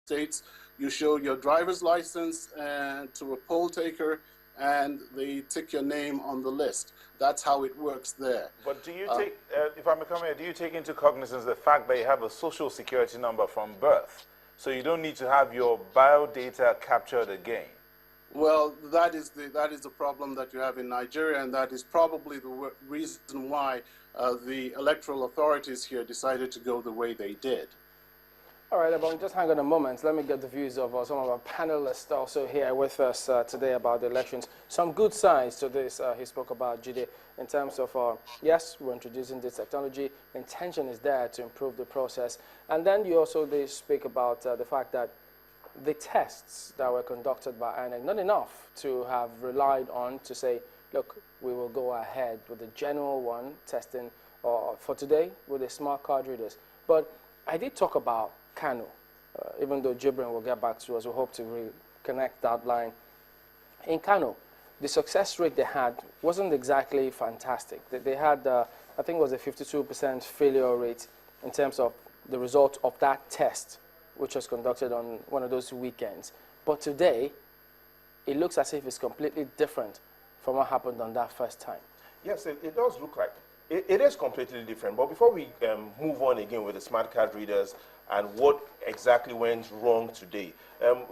States, you show your driver's license and to a poll taker, and they tick your name on the list. That's how it works there. But do you take, if I may come here, do you take into cognizance the fact that you have a social security number from birth, so you don't need to have your biodata captured again? Well, that is the problem that you have in Nigeria, and that is probably the reason why the electoral authorities here decided to go the way they did. All right, Ebon, just hang on a moment. Let me get the views of some of our panelists also here with us today about the elections. Some good sides to this he spoke about, Jide, in terms of, yes, we're introducing this technology. Intention is there to improve the process. And then you also did speak about the fact that the tests that were conducted by INEC, not enough to have relied on to say, look, we will go ahead with the general one testing for today with the smart card readers. But I did talk about Kano, even though Jibrin will get back to us. We hope to reconnect that line. In Kano, the success rate they had wasn't exactly fantastic. They had, I think it was a 52% failure rate in terms of the result of that test, which was conducted on one of those weekends. But today, it looks as if it's completely different from what happened on that first time. Yes, it does look like it is completely different. But before we move on again with the smart card readers and what exactly went wrong today,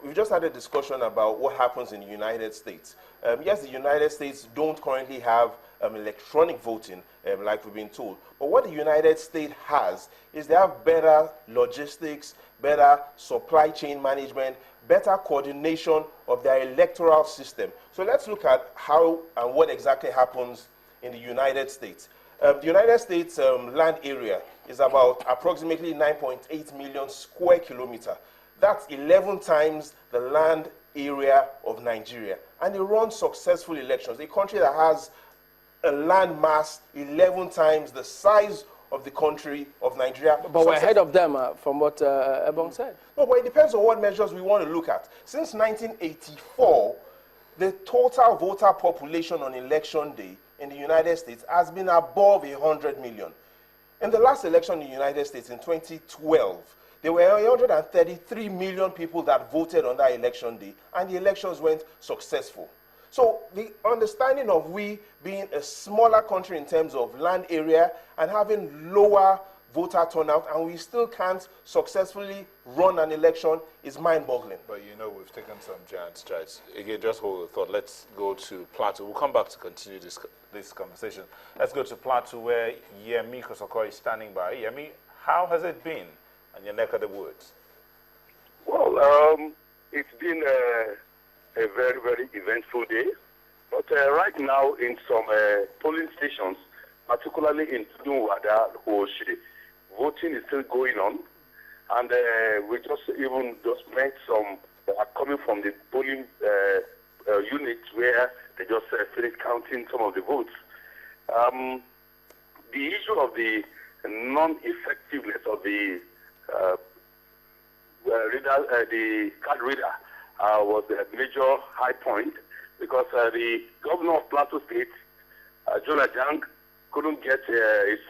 we've just had a discussion about what happens in the United States. Yes, the United States don't currently have electronic voting, like we've been told. But what the United States has is they have better logistics, better supply chain management, better coordination of their electoral system. So let's look at how and what exactly happens in the United States. The United States land area is about approximately 9.8 million square kilometers. That's 11 times the land area of Nigeria. And they run successful elections. A country that has a land mass 11 times the size of the country of Nigeria. But we're ahead of them from what Ebon said. No, but it depends on what measures we want to look at. Since 1984, the total voter population on election day in the United States has been above 100 million. In the last election in the United States in 2012, there were 133 million people that voted on that election day, and the elections went successful. So the understanding of we being a smaller country in terms of land area and having lower voter turnout, and we still can't successfully run an election, is mind-boggling. But you know, we've taken some giant strides. Again, just hold the thought. Let's go to Plateau. We'll come back to continue this conversation. Let's go to Plateau, where Yemi Kosoko is standing by. Yemi, how has it been on your neck of the woods? Well, it's been a very, very eventful day. But right now, in some polling stations, particularly in Tudunwada, Oshiri, voting is still going on. And we just met some that are coming from the polling units where they just finished counting some of the votes. The issue of the non-effectiveness of the card reader was a major high point, because the governor of Plateau State, Jonah Jang, couldn't get his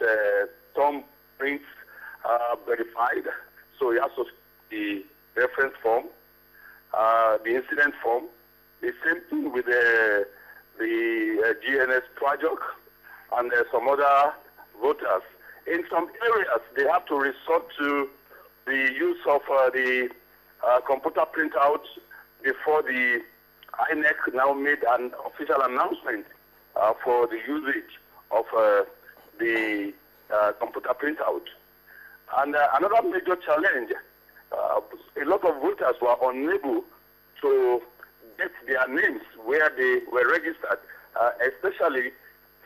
thumbprints verified, so he has to the reference form, the incident form. The same thing with the GNS project and some other voters. In some areas, they have to resort to the use of the computer printout before the INEC now made an official announcement for the usage of the computer printout. And another major challenge, a lot of voters were unable to get their names where they were registered, especially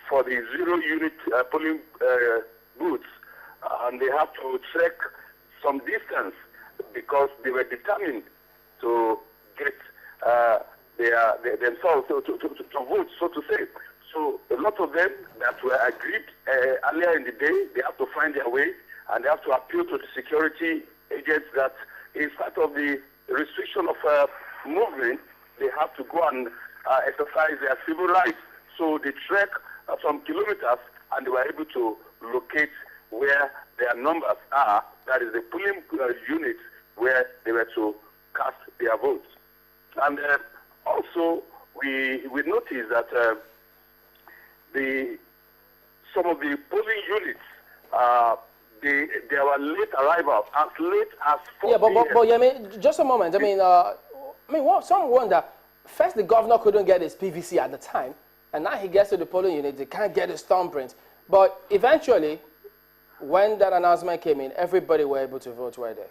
for the zero-unit polling booths. And they have to trek some distance because they were determined to get themselves to vote, so to say. So a lot of them that were agreed earlier in the day, they have to find their way, and they have to appeal to the security agents that in spite of the restriction of movement, they have to go and exercise their civil rights. So they trek some kilometers, and they were able to locate where their numbers are, that is the polling units where they were to cast their votes. And also, we noticed that some of the polling units, they were late arrival, as late as 4 Yeah, but yeah, I mean, just a moment. I mean, some wonder, first the governor couldn't get his PVC at the time, and now he gets to the polling unit, they can't get his thumbprint. But eventually, when that announcement came in, everybody were able to vote, were they?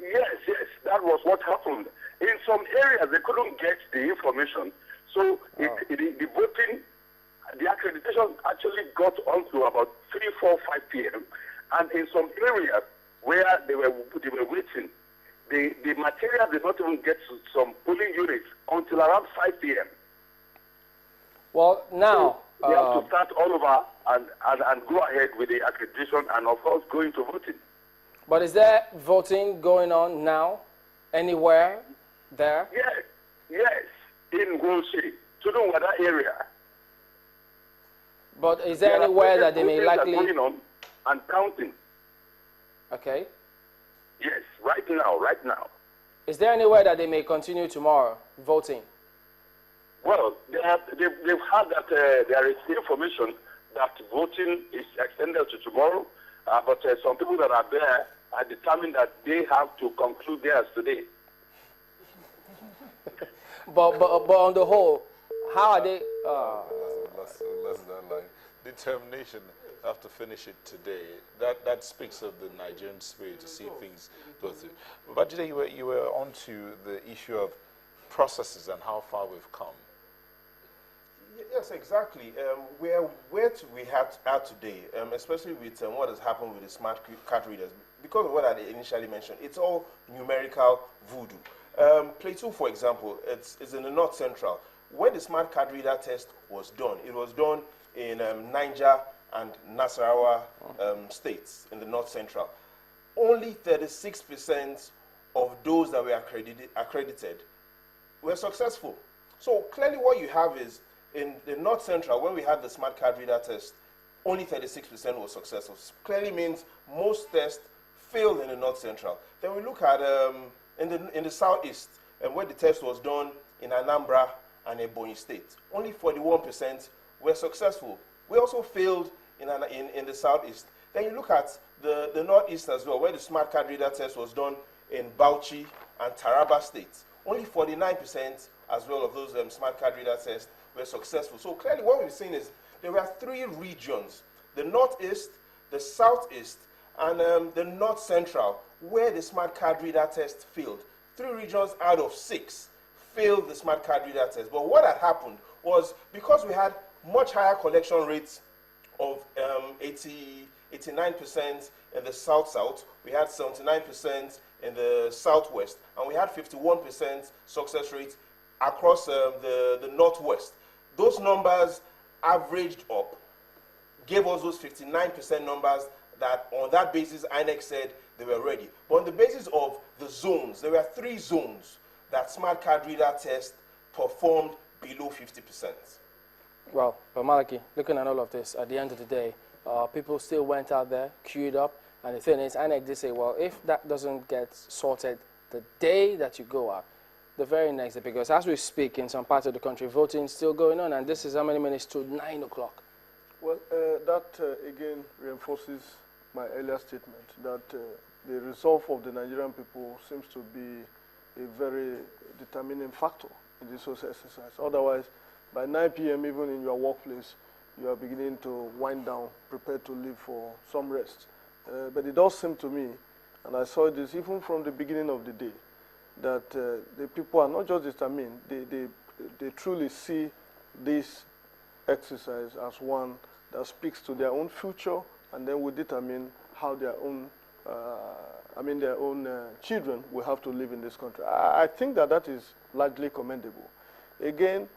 Yes, that was what happened. In some areas, they couldn't get the information. So the voting, the accreditation actually got on to about 3, 4, 5 p.m. And in some areas where they were waiting, the material did not even get to some polling units until around 5 p.m. Well, now... So we have to start all over and go ahead with the accreditation and, of course, go into voting. But is there voting going on now, anywhere there? Yes, in Gulshi, Tudunwada area. But is there anywhere that they may likely... going on and counting. Okay. Yes, right now. Is there anywhere that they may continue tomorrow, voting? Well, they've had that there is information that voting is extended to tomorrow, but some people that are there are determined that they have to conclude theirs today. but on the whole, how are they... Less than like determination. Have to finish it today. That speaks of the Nigerian spirit to see things go through. But today you were on to the issue of processes and how far we've come. Yes, exactly. Where we are today, especially with what has happened with the smart card readers, because of what I initially mentioned, it's all numerical voodoo. Plateau, for example, it's in the North Central. When the smart card reader test was done, it was done in Niger and Nasarawa states in the North Central. Only 36% of those that were accredited were successful. So clearly what you have is, in the North Central, when we had the smart card reader test, only 36% was successful. Clearly means most tests failed in the North Central. Then we look at in the Southeast, where the test was done in Anambra and Ebonyi State, only 41% were successful. We also failed in the Southeast. Then you look at the Northeast as well, where the smart card reader test was done in Bauchi and Taraba states. Only 49% as well of those smart card reader tests were successful. So clearly what we've seen is there were 3 regions, the Northeast, the Southeast, and the North Central, where the smart card reader test failed. 3 regions out of 6 failed the smart card reader test. But what had happened was, because we had much higher collection rates of 89% in the South-South, we had 79% in the Southwest, and we had 51% success rate across the Northwest. Those numbers averaged up, gave us those 59% numbers that on that basis INEC said they were ready. But on the basis of the zones, there were 3 zones that smart card reader test performed below 50%. Well, but Malaki, looking at all of this, at the end of the day, people still went out there, queued up, and the thing is, INEC did say, well, if that doesn't get sorted the day that you go out, the very next day, because as we speak, in some parts of the country, voting is still going on, and this is how many minutes to 9 o'clock? Well, that again reinforces my earlier statement that the resolve of the Nigerian people seems to be a very determining factor in this social exercise. Otherwise, by 9 p.m., even in your workplace, you are beginning to wind down, prepare to leave for some rest. But it does seem to me, and I saw this even from the beginning of the day, that the people are not just determined, they truly see this exercise as one that speaks to their own future, and then will determine how their own, children will have to live in this country. I think that is largely commendable. Again,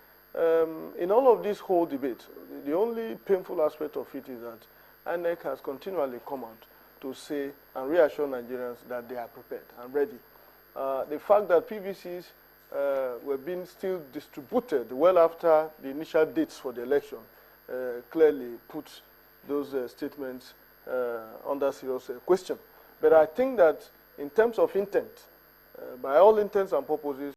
in all of this whole debate, the only painful aspect of it is that INEC has continually come out to say and reassure Nigerians that they are prepared and ready. The fact that PVCs were being still distributed well after the initial dates for the election clearly puts those statements under serious question. But I think that in terms of intent, by all intents and purposes,